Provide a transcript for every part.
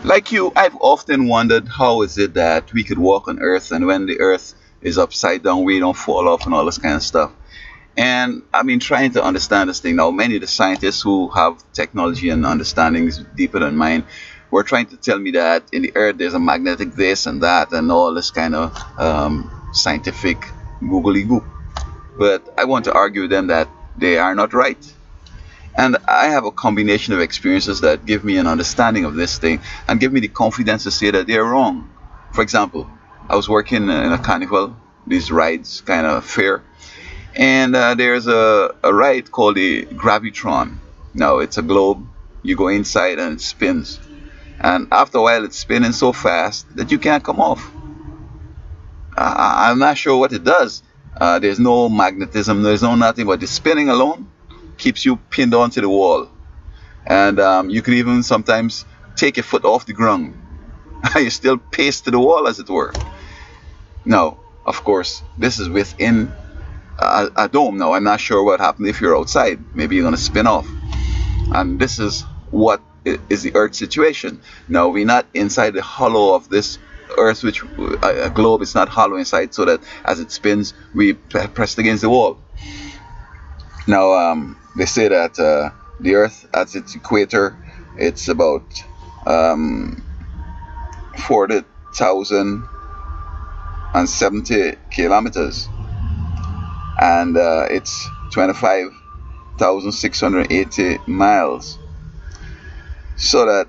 Like you, I've often wondered how is it that we could walk on Earth and when the Earth is upside down, we don't fall off and all this kind of stuff. And I've been trying to understand this thing now. Many of the scientists who have technology and understandings deeper than mine were trying to tell me that in the Earth there's a magnetic this and that and all this kind of scientific googly goop. But I want to argue with them that they are not right. And I have a combination of experiences that give me an understanding of this thing and give me the confidence to say that they're wrong. For example, I was working in a carnival, these rides kind of fair, and there's a ride called the Gravitron. Now it's a globe. You go inside and it spins, and after a while it's spinning so fast that you can't come off. I'm not sure what it does. There's no magnetism. There's no nothing, but the spinning alone keeps you pinned onto the wall, and you could even sometimes take your foot off the ground. You still paste to the wall, as it were. Now, of course, this is within a dome. Now, I'm not sure what happens if you're outside. Maybe you're going to spin off. And this is what is the Earth situation. Now, we're not inside the hollow of this Earth, which a globe is not hollow inside, so that as it spins, we pressed against the wall. Now, they say that the Earth at its equator, it's about 40,070 kilometers, and it's 25,680 miles. So that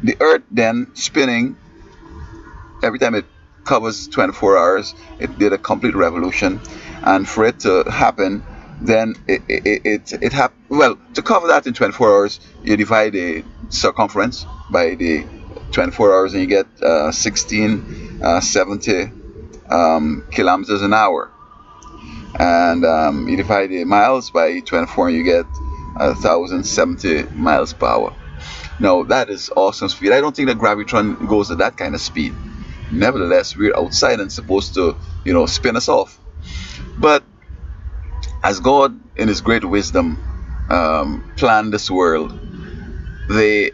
the Earth then spinning every time it covers 24 hours, it did a complete revolution, and for it to happen, then it happened. Well, to cover that in 24 hours, you divide the circumference by the 24 hours, and you get 1670 kilometers an hour, and you divide the miles by 24, and you get 1,070 miles per hour. Now that is awesome speed. I don't think that Gravitron goes at that kind of speed. Nevertheless, we're outside and supposed to, spin us off. But as God, in His great wisdom, planned this world, they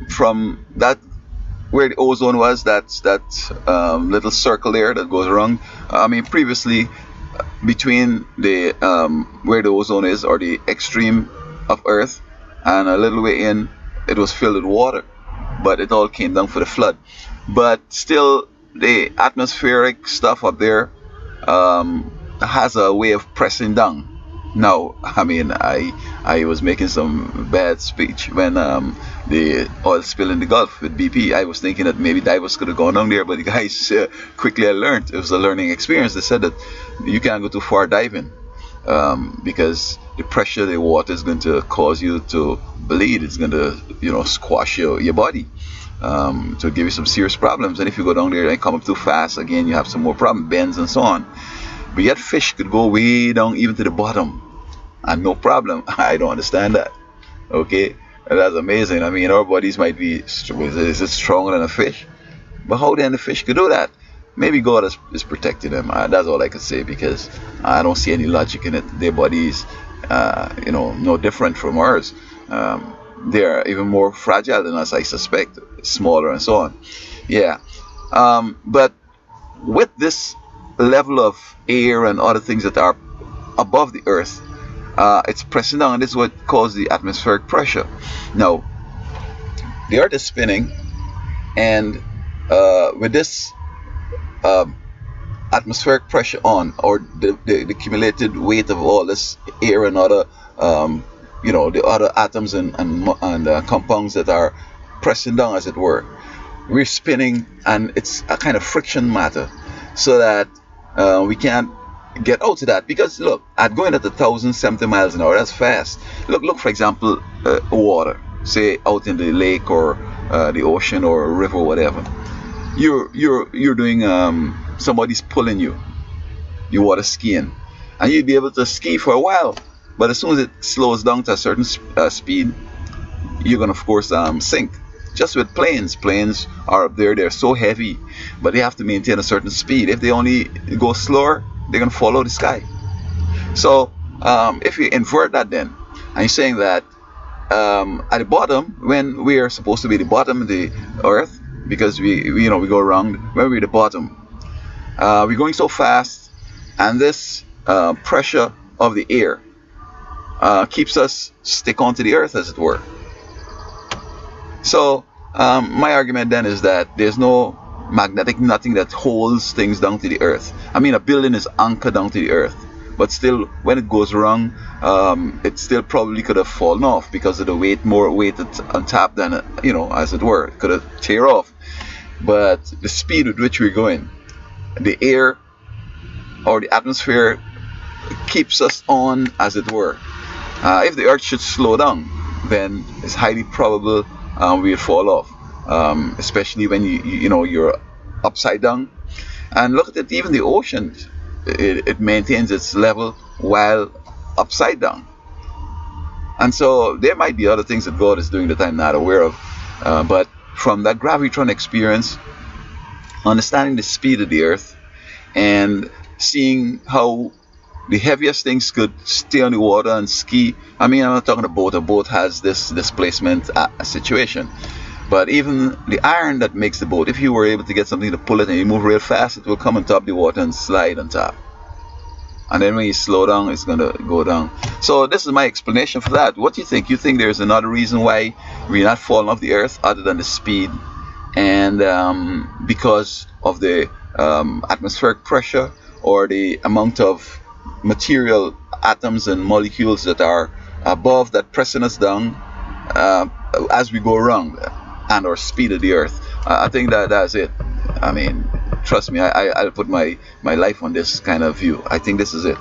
from that where the ozone was, that little circle there that goes around. Previously, between the where the ozone is, or the extreme of Earth, and a little way in, it was filled with water, but it all came down for the flood. But still, the atmospheric stuff up there has a way of pressing down. Now, I was making some bad speech when the oil spill in the Gulf with BP. I was thinking that maybe divers could have gone down there, but the guys quickly learned. It was a learning experience. They said that you can't go too far diving because the pressure of the water is going to cause you to bleed. It's going to, squash your body. To give you some serious problems, and if you go down there and come up too fast, again you have some more problems, bends and so on. But yet fish could go way down even to the bottom and no problem. I don't understand that. Okay, and that's amazing. Our bodies might be, is it stronger than a fish? But how then the fish could do that? Maybe God is protecting them. That's all I could say, because I don't see any logic in it. Their bodies, no different from ours. They are even more fragile than us, I suspect, smaller and so on. Yeah. But with this level of air and other things that are above the Earth, it's pressing down, and this is what causes the atmospheric pressure. Now, the Earth is spinning, and with this atmospheric pressure on, or the accumulated weight of all this air and other the other atoms and compounds that are pressing down, as it were, we're spinning, and it's a kind of friction matter, so that we can't get out of that. Because look, at going at 1,070 miles an hour, that's fast. Look, for example, water, say out in the lake or the ocean or a river or whatever. You're doing somebody's pulling you water skiing, and you'd be able to ski for a while. But as soon as it slows down to a certain speed, you're going to, of course, sink. Just with planes are up there, they're so heavy, but they have to maintain a certain speed. If they only go slower, they're going to follow the sky. So if you invert that then, And he's saying that at the bottom, when we are supposed to be the bottom of the earth, because we go around, when we're the bottom, we're going so fast, and this pressure of the air keeps us stick onto the earth, as it were. So my argument then is that there's no magnetic nothing that holds things down to the earth. I mean, a building is anchored down to the earth, but still, when it goes wrong, it still probably could have fallen off because of the weight, more weight on top than, as it were. It could have tear off. But the speed with which we're going, the air or the atmosphere keeps us on, as it were. If the earth should slow down, then it's highly probable we'll fall off, especially when you're upside down. And look at it, even the ocean, it maintains its level while upside down. And so there might be other things that God is doing that I'm not aware of, but from that gravitron experience, understanding the speed of the earth and seeing how the heaviest things could stay on the water and ski. I mean, I'm not talking about a boat has this displacement situation, but even the iron that makes the boat, if you were able to get something to pull it and you move real fast, it will come on top of the water and slide on top. And then when you slow down, it's going to go down. So this is my explanation for that. What do you think? You think there's another reason why we're not falling off the earth other than the speed, and because of the atmospheric pressure or the amount of material atoms and molecules that are above that pressing us down as we go around, and our speed of the earth? I think that's it. I mean, trust me, I'll put my life on this kind of view. I think this is it.